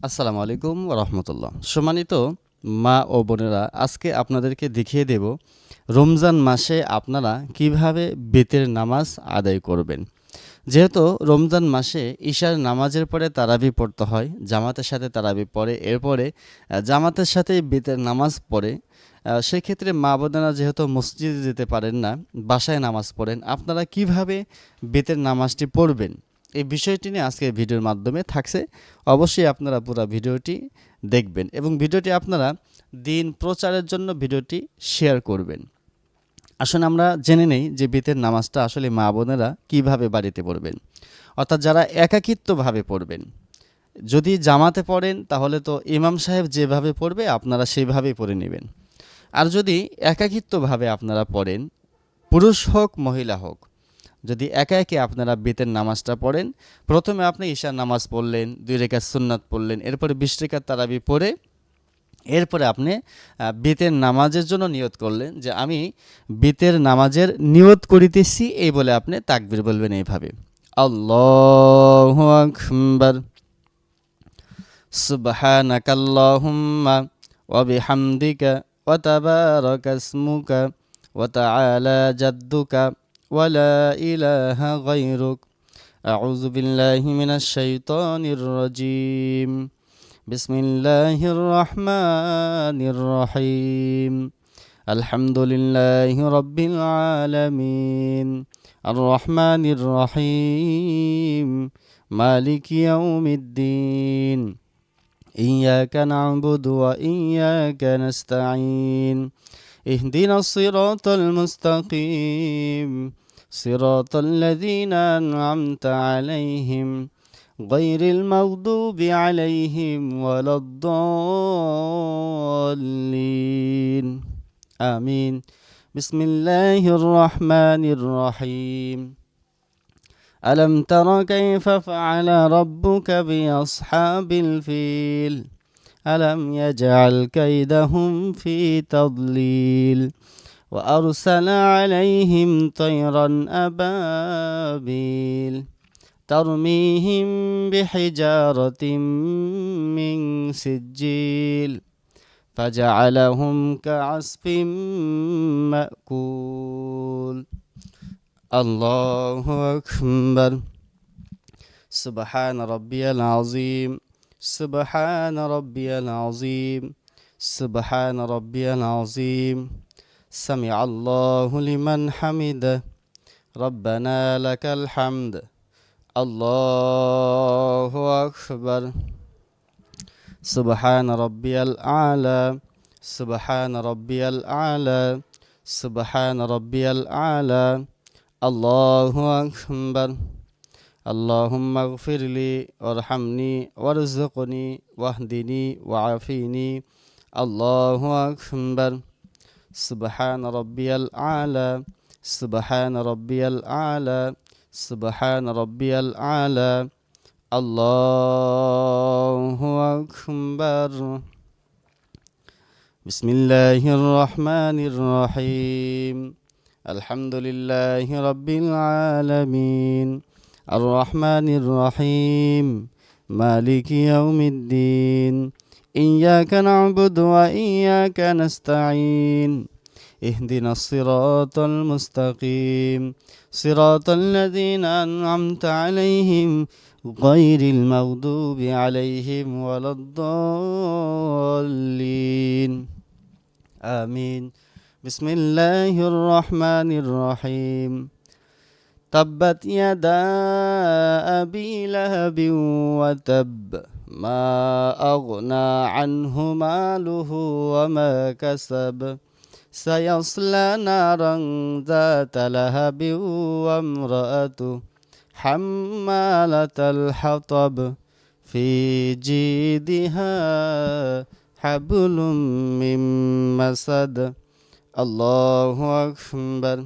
আসসালামু আলাইকুম রহমতুল্লাহ। সম্মানিত মা ও বোনেরা, আজকে আপনাদেরকে দেখিয়ে দেব রমজান মাসে আপনারা কিভাবে বেতের নামাজ আদায় করবেন। যেহেতু রমজান মাসে ঈশার নামাজের পরে তারাবি পড়তে হয়, জামাতের সাথে তারাবি পড়ে, এরপরে জামাতের সাথে বেতের নামাজ পড়ে। সেক্ষেত্রে মা বোনেরা যেহেতু মসজিদে যেতে পারেন না, বাসায় নামাজ পড়েন, আপনারা কিভাবে বেতের নামাজটি পড়বেন এই বিষয়টি নিয়ে আজকের ভিডিওর মাধ্যমে থাকছে। অবশ্যই আপনারা পুরো ভিডিওটি দেখবেন এবং ভিডিওটি আপনারা দিন প্রচারের জন্য ভিডিওটি শেয়ার করবেন। আসুন আমরা জেনে নেই যে বেতের নামাজটা আসলে মা বোনেরা কীভাবে বাড়িতে পড়বেন, অর্থাৎ যারা একাকিত্বভাবে পড়বেন। যদি জামাতে পড়েন তাহলে তো ইমাম সাহেব যেভাবে পড়বে আপনারা সেইভাবেই পড়ে নেবেন। আর যদি একাকিত্বভাবে আপনারা পড়েন, পুরুষ হোক মহিলা হোক, যদি একা একে আপনারা বেতের নামাজটা পড়েন, প্রথমে আপনি ঈশার নামাজ পড়লেন, 2 রাকাত সুন্নাত পড়লেন, এরপরে 20 রাকাত তারাবি পড়ে এরপরে আপনি বেতের নামাজের জন্য নিয়ত করলেন যে আমি বেতের নামাজের নিয়ত করিতেছি, এই বলে আপনি তাকবীর বলবেন এইভাবে, আল্লাহু আকবার, সুবহানাকাল্লাহুম্মা ওয়া বিহামদিকা ওয়া তাবারাকা ইসমুকা ওয়া তাআলা জাদ্দুকা ওয়া লা ইলাহা গায়রুক, আউযু বিল্লাহি মিনাশ শাইতানির রাজীম, বিসমিল্লাহির রহমানির রহিম, আলহামদুলিল্লাহি রাব্বিল আলামিন, আর রহমানির রহিম, মালিকি ইয়াউমিদ্দিন, ইয়্যাকা না'বুদু ওয়া ইয়্যাকা নাস্তাঈন, ইহদিনাস সিরাতাল মুস্তাকিম, সিরাতাল লাযীনা আন'আমতা আলাইহিম গায়রিল মাগদুবি আলাইহিম ওয়ালাদ-দাল্লিন। আমিন। বিসমিল্লাহির রহমানির রহিম। ألم تر كيف فعل ربك بأصحاب الفيل ألم يجعل كيدهم في تضليل وأرسل عليهم طيرا أبابيل ترميهم بحجارة من سجيل فجعلهم كعصف مأكول। আল্লাহু আকবার। সুবহান রাব্বিয়াল আযীম, সুবহান রাব্বিয়াল আযীম, সুবহান রাব্বিয়াল আযীম, সামি আল্লাহু লিমান হামিদা, রব্বানা লাকাল হামদ, আল্লাহু আকবার। সুবহান রাব্বিয়াল আলা, সুবহান রাব্বিয়াল আলা, সুবহান রাব্বিয়াল আলা, আল্লাহু আকবার। আল্লাহুম্মা গফিরলি ওয়ারহামনি ওয়ারযুকনি ওয়াহদিনি ওয়াআফিনি, আল্লাহু আকবার। সুবহান রাব্বিয়াল আলা, সুবহান রাব্বিয়াল আলা, সুবহান রাব্বিয়াল আলা, আল্লাহু আকবার। বিসমিল্লাহির রহমানির রহিম, আলহামদুলিল্লাহি রাব্বিল আলামিন, আর রহমানির রহিম, মালিকি ইয়াউমিদ্দিন, ইয়্যাকা না'বুদু ওয়া ইয়্যাকা নাস্তাঈন, ইহদিনাস সিরাতাল মুস্তাকিম, সিরাতাল লাযীনা আন'আমতা আলাইহিম গায়রিল মাগদুবি আলাইহিম ওয়ালাদ-দাল্লিন। আমিন। বিসমিল্লাহির রহমানির রহিম। তাব্বাত ইয়াদা আবি লাহাবিন ওয়া তাব, মা আগনা আনহু মালুহু ওয়া মা কাসাব, সায়াসলা নারান যাতা লাহাবিন ওয়া ইমরাআতুহু হাম্মালাতাল হাতাব, ফি জিদিহা হাবলুম মিন মাসাদ, আল্লাহু আকবার।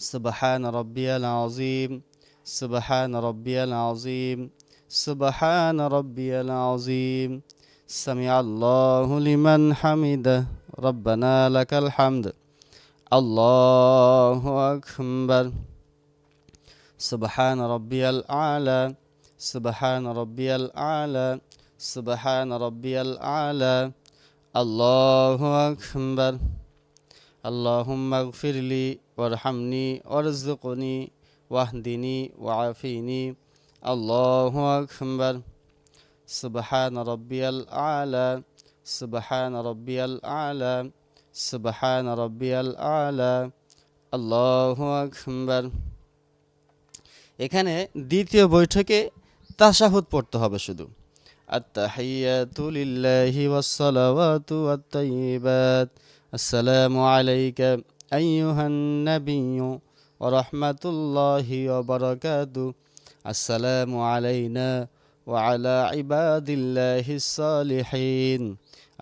সুবহান রাব্বিয়াল আযীম, সুবহান রাব্বিয়াল আযীম, সুবহান রাব্বিয়াল আযীম, সামিআ আল্লাহু লিমান হামিদা, রব্বানা লাকাল হামদ, আল্লাহু আকবার। সুবহান রাব্বিয়াল আলা, সুবহান রাব্বিয়াল আলা, সুবহান রাব্বিয়াল আলা। আল্লাহু আকবার। আল্লাহুম্মা গফিরলি ওয়ারহামনি ওয়ারযুকনি ওয়াহদিনি ওয়াআফিনি। আল্লাহু আকবার। সুবহান রাব্বিয়াল আলা। সুবহান রাব্বিয়াল আলা। সুবহান রাব্বিয়াল আলা। আল্লাহু আকবার। এখানে দ্বিতীয় বৈঠকে তাশাহুদ পড়তে হবে শুধু। আত-তাহিয়াতু লিল্লাহি ওয়াস-সালাওয়াতু ওয়াত-তাইয়্যিবাত। আসসালামু আলাইকা আইয়ুহান নাবিয়্যু ওয়া রাহমাতুল্লাহি ওয়া বারাকাতুহু। আসসালামু আলাইনা ওয়া আলা ইবাদিল্লাহিস সালিহিন।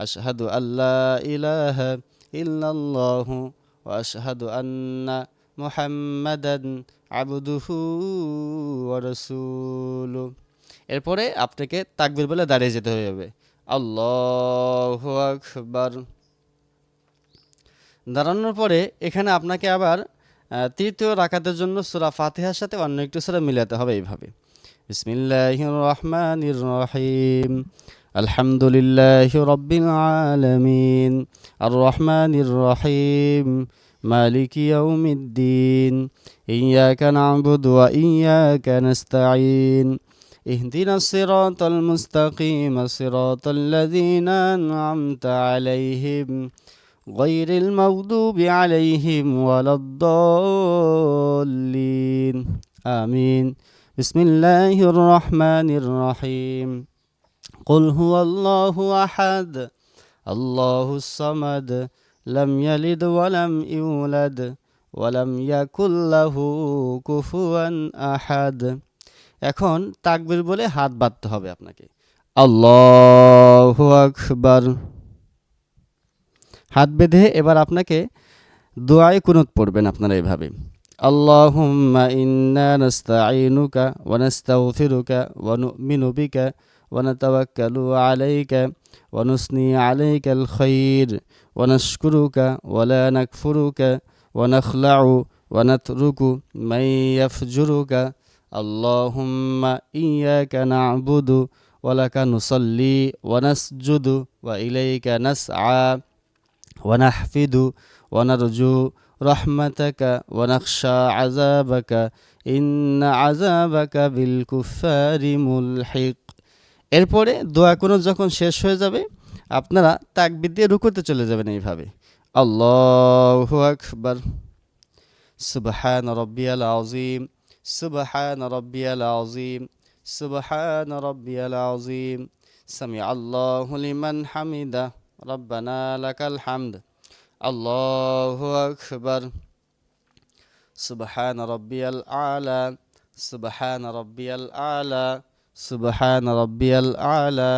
আশহাদু আল্লা ইলাহা ইল্লাল্লাহু ওয়া আশহাদু আন্না মুহাম্মাদান আবদুহু ওয়া রাসূলুহু। এরপরে আপনাকে তাকবীর বলে দাঁড়িয়ে যেতে হবে। আল্লাহু আকবার। দাঁড়ানোর পরে এখানে আপনাকে আবার তৃতীয় রাকাতের জন্য সূরা ফাতিহার সাথে অন্য একটি সূরা মিলাতে হবে এইভাবে। বিসমিল্লাহির রহমানির রহিম। আলহামদুলিল্লাহি রাব্বিল আলামিন আর রহমানির রহিম মালিকি ইয়াউমিদ্দিন ইয়াকা না'বুদু ওয়া ইয়াকা নাস্তাঈন ইহদিনাস সিরাতাল মুস্তাকিম সিরাতাল লাযীনা আন'আমতা আলাইহিম গায়রিল মাগদুবি আলাইহিম ওয়ালাদ-দাল্লিন আমিন। বিসমিল্লাহির রহমানির রহিম। কুল হুয়াল্লাহু আহাদ আল্লাহুস সামাদ লাম ইয়ালিদ ওয়া লাম ইউলাদ ওয়া লাম ইয়াকুল লাহু কুফুয়ান আহাদ। এখন তাকবীর বলে হাত বাঁধতে হবে আপনাকে। আল্লাহু আকবার। হাত বেঁধে এবার আপনাকে দোয়ায়ে কুনুত পড়বেন আপনারা এভাবে। আল্লাহুম্মা ইন্না নাস্তাঈনুকা ওয়া নাস্তাগফিরুকা ওয়া নু'মিনু বিকা ওয়া নাতাওয়াক্কালু আলাইকা ওয়া নুসনি আলাইকাল খায়র ওয়া নাশকুরুকা ওয়া লা নাকফুরুকা ওয়া নাখলাউ ওয়া নাতরুকু মান ইয়াফজুরুকা। আল্লাহুম্মা ইয়্যাকা না'বুদু ওয়া লাকা নুসাল্লি ওয়া নাসজুদু ওয়া ইলাইকা নাসআ ওয়া নাহফিদু ওয়া নারজু রাহমাতাকা ওয়া নাখশা আযাবাকা ইন্না আযাবাকা বিল কুফারি মুলহিক। এরপরে দোয়া কুনুত যখন শেষ হয়ে যাবে আপনারা তাকবীর দিয়ে রুকুতে চলে যাবেন এইভাবে। আল্লাহু আকবার। সুবহান রাব্বিয়াল আযীম। সুবহান রাব্বিয়াল আযীম। সুবহান রাব্বিয়াল আযীম। সামিআল্লাহু লিমান হামিদা রব্বানা লাকাল হামদ। আল্লাহু আকবার। সুবহান রাব্বিয়াল আলা। সুবহান রাব্বিয়াল আলা। সুবহান রাব্বিয়াল আলা।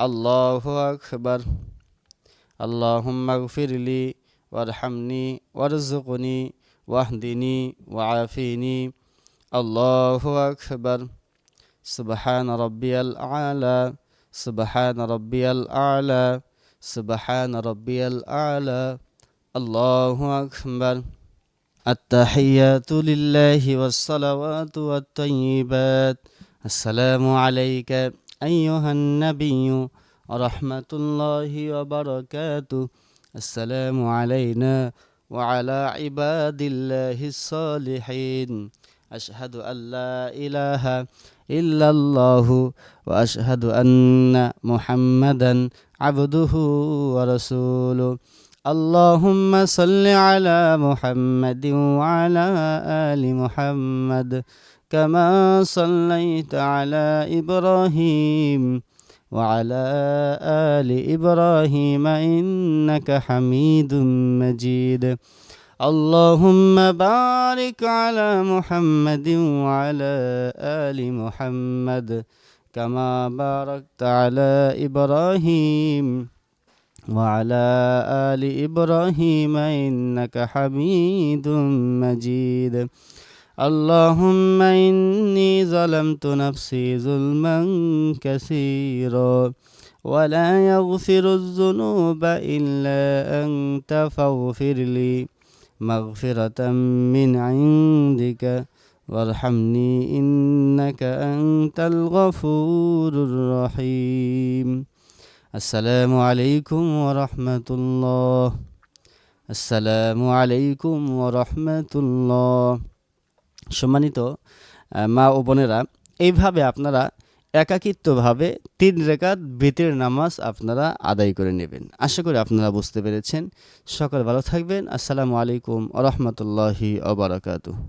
আল্লাহু আকবার। আল্লাহুম্মা গফিরলি ওয়ারহামনি ওয়ারযুকনি ওয়াহদিনি ওয়াআফিনি। আল্লাহু আকবার। সুবহান রাব্বিয়াল আলা। সুবহান রাব্বিয়াল আলা। সুবহান রাব্বিয়াল আলা। আল্লাহু আকবার। আত-তাহিয়াতু লিল্লাহি ওয়াস-সালাওয়াতু ওয়াত-তাইয়্যিবাত। আসসালামু আলাইকা আইয়ুহান নাবিয়্যু ওয়া রাহমাতুল্লাহি ওয়া বারাকাতুহু। আসসালামু আলাইনা ওয়া আলা ইবাদিল্লাহিস সালিহিন। আশহাদু আল্লা ইলাহা ইল্লাল্লাহু ওয়া আশহাদু আন্না মুহাম্মাদান আবদুহু ওয়া রাসূলুহু। আল্লাহুম্মা সাল্লি আলা মুহাম্মাদিন ওয়া আলা আলি মুহাম্মাদ কামা সাল্লাইতা আলা ইব্রাহিম ওয়া আলা আলি ইব্রাহিম ইন্নাকা হামিদুম মাজিদ। আল্লাহুম্মা বারিক আলা মুহাম্মাদিন ওয়া আলা আলি মুহাম্মাদ কামা বারাকতা আলা ইব্রাহিম ওয়া আলা আলি ইব্রাহিম ইন্নাকা হামিদুম মাজিদ। আল্লাহুম্মা ইন্নী যালামতু নাফসি যুলমান কাসীরা ওয়া লা ইয়াগফিরুয যুনুবা ইল্লা আনতা ফাগফিরলি মাগফিরাতাম মিন ইনদিকা وارحمني إنك أنت الغفور الرحيم السلام عليكم ورحمة الله আসসালামু আলাইকুম ওয়া রাহমাতুল্লাহ। সম্মানিত মা ও বোনেরা, এইভাবে আপনারা একাকিত্বভাবে 3 রাকাত বিতির নামাজ আপনারা আদায় করে নেবেন। আশা করি আপনারা বুঝতে পেরেছেন। সকলে ভালো থাকবেন। আসসালামু আলাইকুম ওয়া রাহমাতুল্লাহি ওয়া বারাকাতুহু।